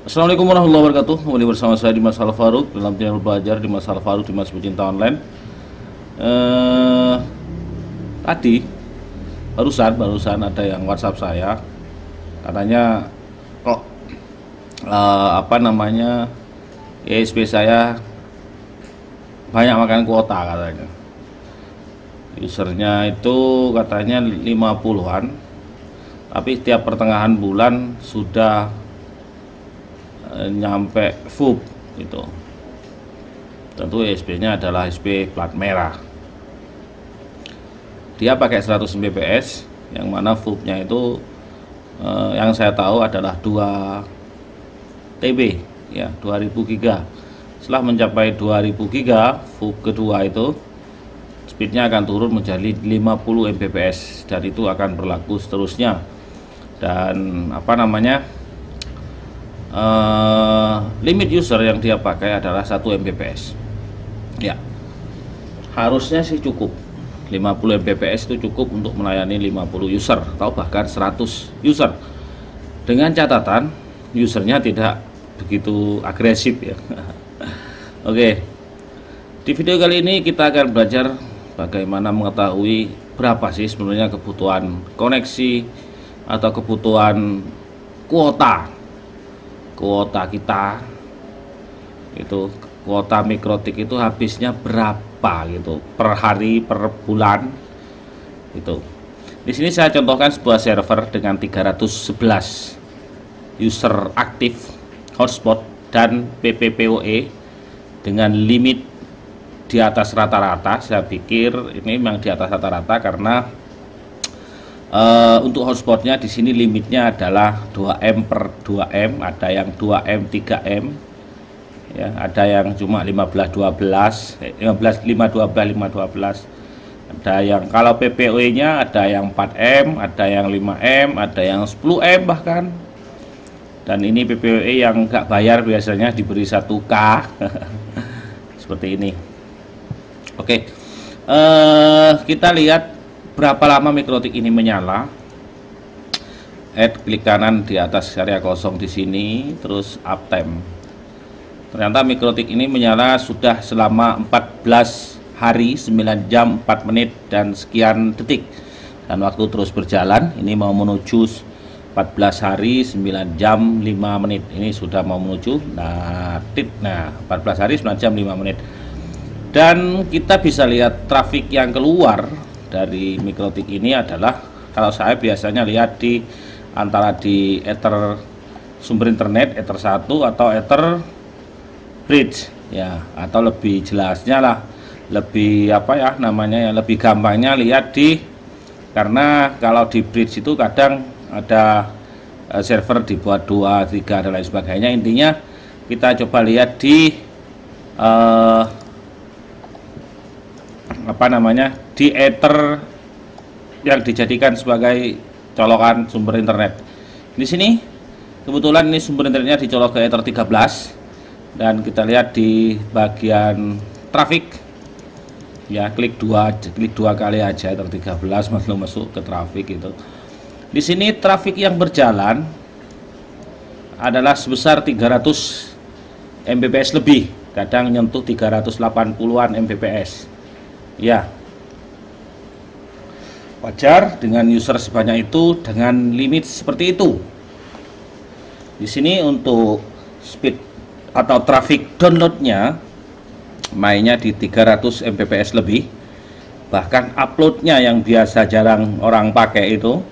Assalamualaikum warahmatullahi wabarakatuh. Kembali bersama saya Dimas Al-Faruq dalam channel belajar Dimas Al-Faruq Dimas Pecinta Online. eh, Tadi barusan ada yang WhatsApp saya, katanya kok apa namanya ISP saya banyak makan kuota katanya. Usernya itu katanya 50-an, tapi setiap pertengahan bulan sudah nyampe FUB gitu. Tentu ISP-nya adalah ISP plat merah. Dia pakai 100 Mbps, yang mana FUB-nya itu yang saya tahu adalah 2 TB ya, 2000 giga. Setelah mencapai 2000 giga, FUB kedua itu speednya akan turun menjadi 50 Mbps dan itu akan berlaku seterusnya. Dan apa namanya, limit user yang dia pakai adalah 1 Mbps ya. Harusnya sih cukup 50 Mbps, itu cukup untuk melayani 50 user atau bahkan 100 user, dengan catatan usernya tidak begitu agresif ya. Oke, di video kali ini kita akan belajar bagaimana mengetahui berapa sih sebenarnya kebutuhan koneksi atau kebutuhan kuota kita itu, kuota mikrotik itu habisnya berapa gitu per hari, per bulan gitu. Di sini saya contohkan sebuah server dengan 311 user aktif, hotspot dan PPPoE dengan limit di atas rata-rata. Saya pikir ini memang di atas rata-rata karena untuk hotspotnya di sini limitnya adalah 2M per 2M, ada yang 2M 3M ya, ada yang cuma 15 512, ada yang kalau PPoE nya ada yang 4M, ada yang 5M, ada yang 10M bahkan. Dan ini PPoE yang nggak bayar biasanya diberi 1K seperti ini. Oke, kita lihat berapa lama mikrotik ini menyala. Klik kanan di atas area kosong di sini, terus uptime. Ternyata mikrotik ini menyala sudah selama 14 hari 9 jam 4 menit dan sekian detik, dan waktu terus berjalan. Ini mau menuju 14 hari 9 jam 5 menit. Ini sudah mau menuju 14 hari 9 jam 5 menit. Dan kita bisa lihat trafik yang keluar dari mikrotik ini adalah, kalau saya biasanya lihat di antara di ether sumber internet, ether 1 atau ether bridge ya, atau lebih jelasnya lah, lebih apa ya namanya ya, lebih gampangnya lihat di, karena kalau di bridge itu kadang ada server dibuat 2, 3 dan lain sebagainya. Intinya kita coba lihat di apa namanya, di ether yang dijadikan sebagai colokan sumber internet. Di sini kebetulan ini sumber internetnya dicolok ke ether 13, dan kita lihat di bagian trafik ya, klik dua kali aja ether 13 masuk ke trafik itu. Di sini trafik yang berjalan adalah sebesar 300 Mbps lebih, kadang nyentuh 380-an Mbps ya. Wajar dengan user sebanyak itu dengan limit seperti itu. Di sini untuk speed atau traffic downloadnya mainnya di 300 Mbps lebih, bahkan uploadnya yang biasa jarang orang pakai itu,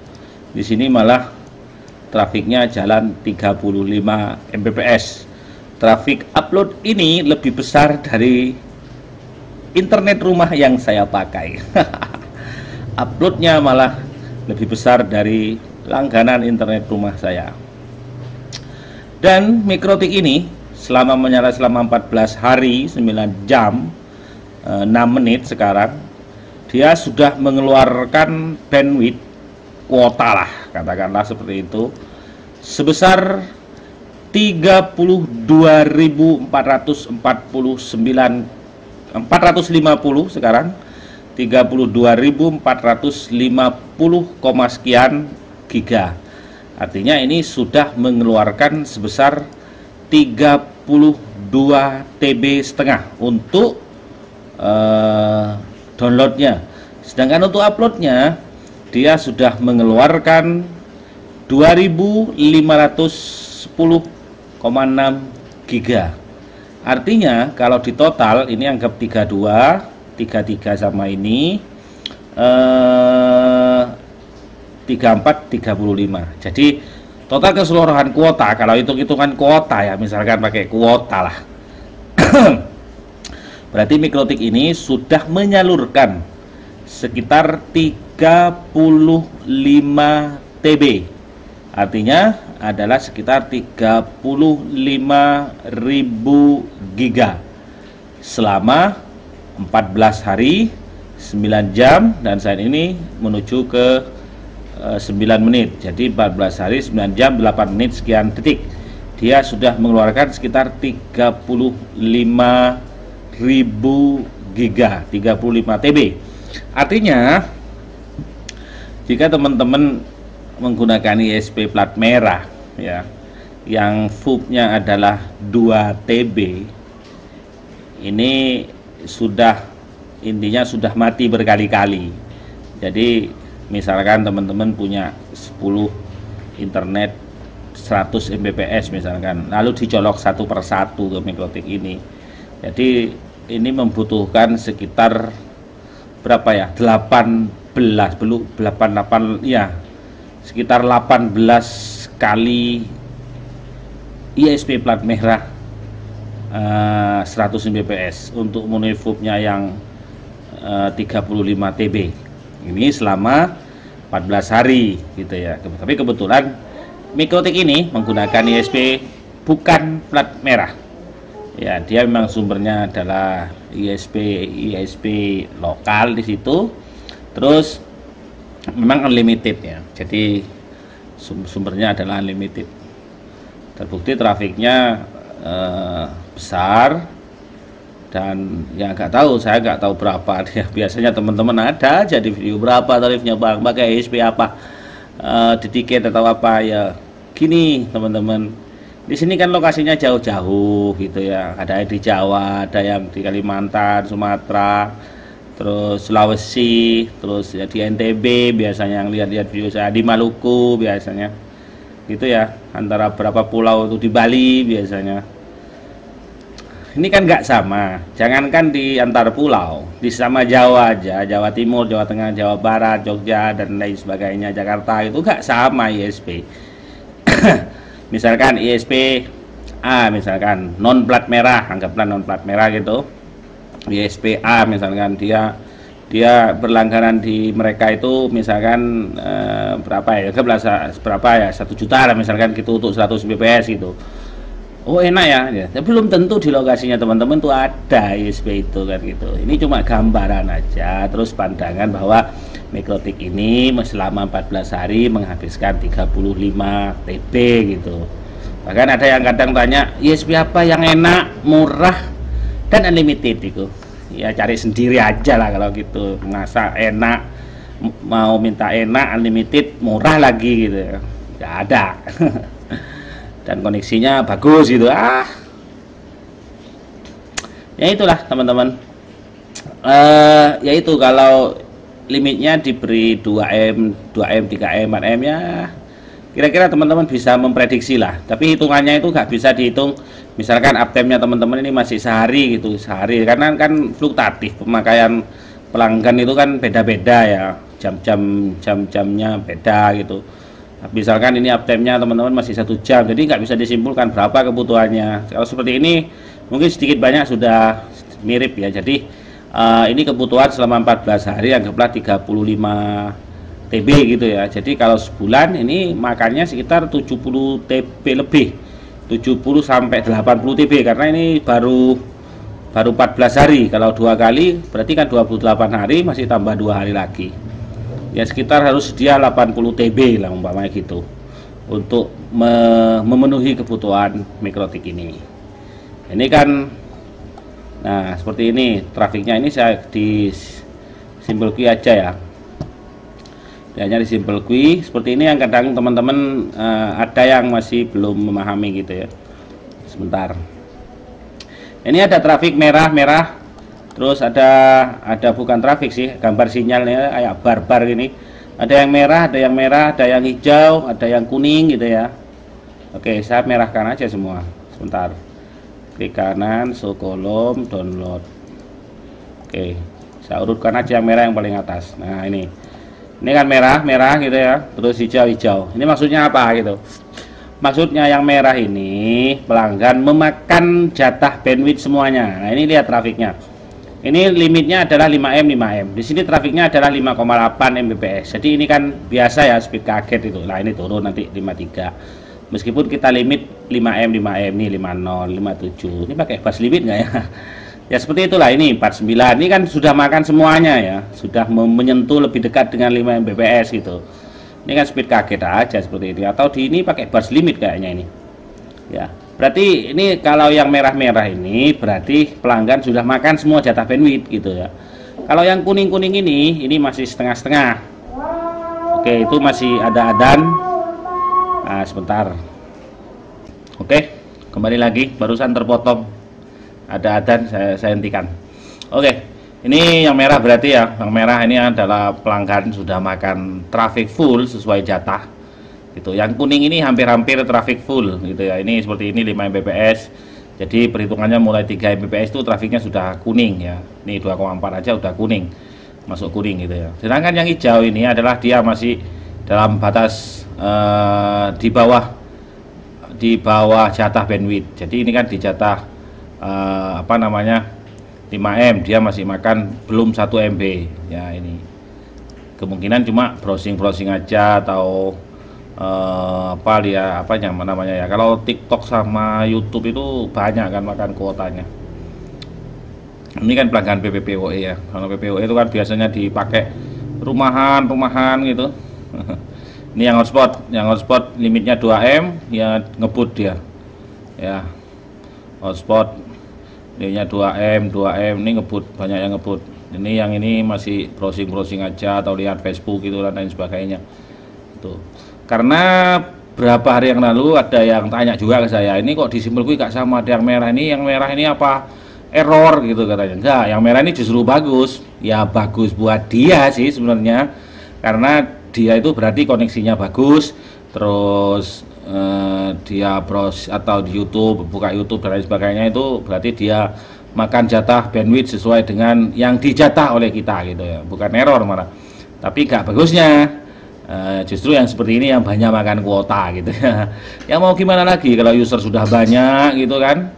di sini malah trafiknya jalan 35 Mbps. Trafik upload ini lebih besar dari internet rumah yang saya pakai. Uploadnya malah lebih besar dari langganan internet rumah saya. Dan mikrotik ini selama menyala selama 14 hari 9 jam 6 menit sekarang, dia sudah mengeluarkan bandwidth kuota lah, katakanlah seperti itu, sebesar 450 sekarang, 32.450, sekian giga. Artinya ini sudah mengeluarkan sebesar 32 TB setengah untuk downloadnya. Sedangkan untuk uploadnya dia sudah mengeluarkan 2510,6 giga. Artinya kalau di total ini anggap 32, 33 sama ini 34, 35. Jadi total keseluruhan kuota, kalau hitung-hitungan kuota ya, misalkan pakai kuota lah. Berarti Mikrotik ini sudah menyalurkan sekitar 35 TB. Artinya adalah sekitar 35.000 giga selama 14 hari 9 jam, dan saat ini menuju ke 9 menit. Jadi 14 hari 9 jam 8 menit sekian detik. Dia sudah mengeluarkan sekitar 35.000 giga, 35 TB. Artinya jika teman-teman menggunakan ISP plat merah ya, yang VUB-nya adalah 2 TB, ini sudah, intinya sudah mati berkali-kali. Jadi misalkan teman-teman punya 10 internet 100 Mbps misalkan, lalu dicolok satu persatu ke Mikrotik ini, jadi ini membutuhkan sekitar berapa ya, 88 ya, sekitar 18 kali ISP plat merah 100 Mbps untuk memenuhi VUB-nya yang 35 TB. Ini selama 14 hari gitu ya. Tapi kebetulan Mikrotik ini menggunakan ISP bukan plat merah. Ya, dia memang sumbernya adalah ISP lokal di situ. Terus memang unlimited ya. Jadi sumbernya adalah unlimited. Terbukti trafiknya besar, dan ya saya nggak tahu berapa dia. Biasanya teman-teman ada aja di video, berapa tarifnya bang, pakai ISP apa, di tiket atau apa ya. Gini teman-teman, di sini kan lokasinya jauh-jauh gitu ya, ada di Jawa, ada yang di Kalimantan, Sumatera, terus Sulawesi, terus ya di NTB biasanya yang lihat-lihat video saya, di Maluku biasanya gitu ya, antara berapa pulau itu, di Bali biasanya. Ini kan nggak sama, jangankan di antar pulau, di sama Jawa aja, Jawa Timur, Jawa Tengah, Jawa Barat, Jogja dan lain sebagainya, Jakarta, itu nggak sama ISP. Misalkan ISP A, misalkan non plat merah, anggaplah non plat merah gitu, ISP A misalkan dia berlangganan di mereka itu misalkan berapa ya, berapa ya, 1 juta lah misalkan gitu untuk 100 Mbps gitu. Oh enak ya, tapi belum tentu di lokasinya teman-teman tuh ada ISP itu kan gitu. Ini cuma gambaran aja, terus pandangan bahwa Mikrotik ini selama 14 hari menghabiskan 35 TB gitu. Bahkan ada yang kadang tanya, ISP apa yang enak, murah, dan unlimited itu. Ya cari sendiri aja lah kalau gitu. Masa enak, mau minta enak, unlimited, murah lagi gitu. Nggak ada. Dan koneksinya bagus gitu. Ya itulah teman-teman, yaitu kalau limitnya diberi 2M, 3M, 4M ya kira-kira teman-teman bisa memprediksi lah. Tapi hitungannya itu nggak bisa dihitung, misalkan uptime-nya teman-teman ini masih sehari gitu, sehari, karena kan fluktuatif, pemakaian pelanggan itu kan beda-beda ya, jamnya beda gitu. Misalkan ini uptime-nya teman-teman masih 1 jam, jadi nggak bisa disimpulkan berapa kebutuhannya. Kalau seperti ini mungkin sedikit banyak sudah mirip ya. Jadi ini kebutuhan selama 14 hari anggaplah 35 TB gitu ya. Jadi kalau sebulan ini makannya sekitar 70 TB lebih, 70 sampai 80 TB, karena ini baru 14 hari. Kalau 2 kali berarti kan 28 hari, masih tambah 2 hari lagi. Ya sekitar harus dia 80 TB lah umpamanya gitu untuk memenuhi kebutuhan Mikrotik ini. Ini kan, nah seperti ini trafiknya. Ini saya di Simple Q aja ya, hanya di Simple Q seperti ini, yang kadang teman-teman ada yang masih belum memahami gitu ya. sebentar. Ini ada trafik merah, terus ada bukan trafik sih, gambar sinyalnya kayak bar-bar gini. Ada yang merah, ada yang hijau, ada yang kuning gitu ya. Oke, saya merahkan aja semua. Sebentar. Klik kanan, show kolom, download. Oke, saya urutkan aja yang merah yang paling atas. Nah, ini kan merah gitu ya, terus hijau. Ini maksudnya apa gitu? Maksudnya yang merah ini pelanggan memakan jatah bandwidth semuanya. Nah, ini lihat trafiknya. Ini limitnya adalah 5M. Di sini trafiknya adalah 5,8 Mbps. Jadi ini kan biasa ya, speed kaget itu. Nah, ini turun nanti 53. Meskipun kita limit 5M nih 50, 57. Ini pakai bus limit nggak ya? Ya seperti itulah, ini 49. Ini kan sudah makan semuanya ya. Sudah menyentuh lebih dekat dengan 5 Mbps gitu. Ini kan speed kaget aja seperti itu. Atau di ini pakai bus limit kayaknya ini. Ya, berarti ini kalau yang merah-merah ini berarti pelanggan sudah makan semua jatah bandwidth gitu ya. Kalau yang kuning-kuning ini masih setengah-setengah. Oke, itu masih ada adan. Nah, sebentar. Oke, kembali lagi, barusan terpotong. Ada adan, saya hentikan. Oke. Ini yang merah berarti ya, yang merah ini adalah pelanggan sudah makan traffic full sesuai jatah gitu. Yang kuning ini hampir-hampir traffic full gitu ya. Ini seperti ini 5 Mbps. Jadi perhitungannya mulai 3 Mbps itu trafiknya sudah kuning ya. Ini 2,4 aja udah kuning. Masuk kuning gitu ya. Sedangkan yang hijau ini adalah dia masih dalam batas di bawah jatah bandwidth. Jadi ini kan di jatah 5M, dia masih makan belum 1 MB ya. Ini kemungkinan cuma browsing aja atau namanya ya. Kalau TikTok sama YouTube itu banyak kan makan kuotanya. Ini kan pelanggan PPPoE ya. Kalau PPPoE itu kan biasanya dipakai rumahan gitu. Ini yang hotspot limitnya 2M ya, ngebut dia ya. Hotspot limitnya 2M ini ngebut, banyak yang ngebut. Ini yang ini masih browsing aja atau lihat Facebook gitu dan lain sebagainya. Tuh. Karena berapa hari yang lalu ada yang tanya juga ke saya, ini kok di simpelku gak sama ada yang merah ini apa error gitu katanya. Enggak, yang merah ini justru bagus. Ya bagus buat dia sih sebenarnya. Karena dia itu berarti koneksinya bagus, terus dia browse atau di YouTube, buka YouTube dan lain sebagainya, itu berarti dia makan jatah bandwidth sesuai dengan yang dijatah oleh kita gitu ya, bukan error malah. Tapi gak bagusnya justru yang seperti ini yang banyak makan kuota gitu ya. Ya mau gimana lagi kalau user sudah banyak gitu kan,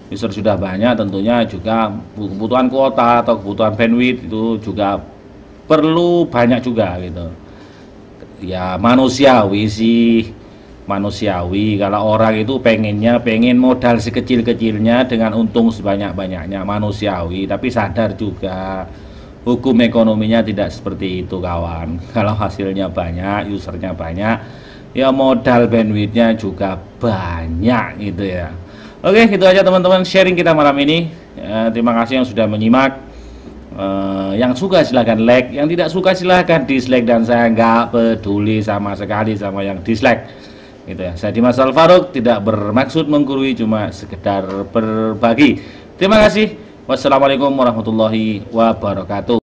user sudah banyak tentunya juga kebutuhan kuota atau kebutuhan bandwidth itu juga perlu banyak juga gitu ya. Manusiawi kalau orang itu pengen modal sekecil-kecilnya dengan untung sebanyak-banyaknya, manusiawi. Tapi sadar juga hukum ekonominya tidak seperti itu kawan. Kalau hasilnya banyak, usernya banyak, ya modal bandwidthnya juga banyak gitu ya. Oke, gitu aja teman-teman sharing kita malam ini ya, terima kasih yang sudah menyimak. Yang suka silahkan like, yang tidak suka silahkan dislike, dan saya nggak peduli sama sekali sama yang dislike gitu ya. Saya Dimas Alfaruk, tidak bermaksud menggurui, cuma sekedar berbagi. Terima kasih. Wassalamualaikum warahmatullahi wabarakatuh.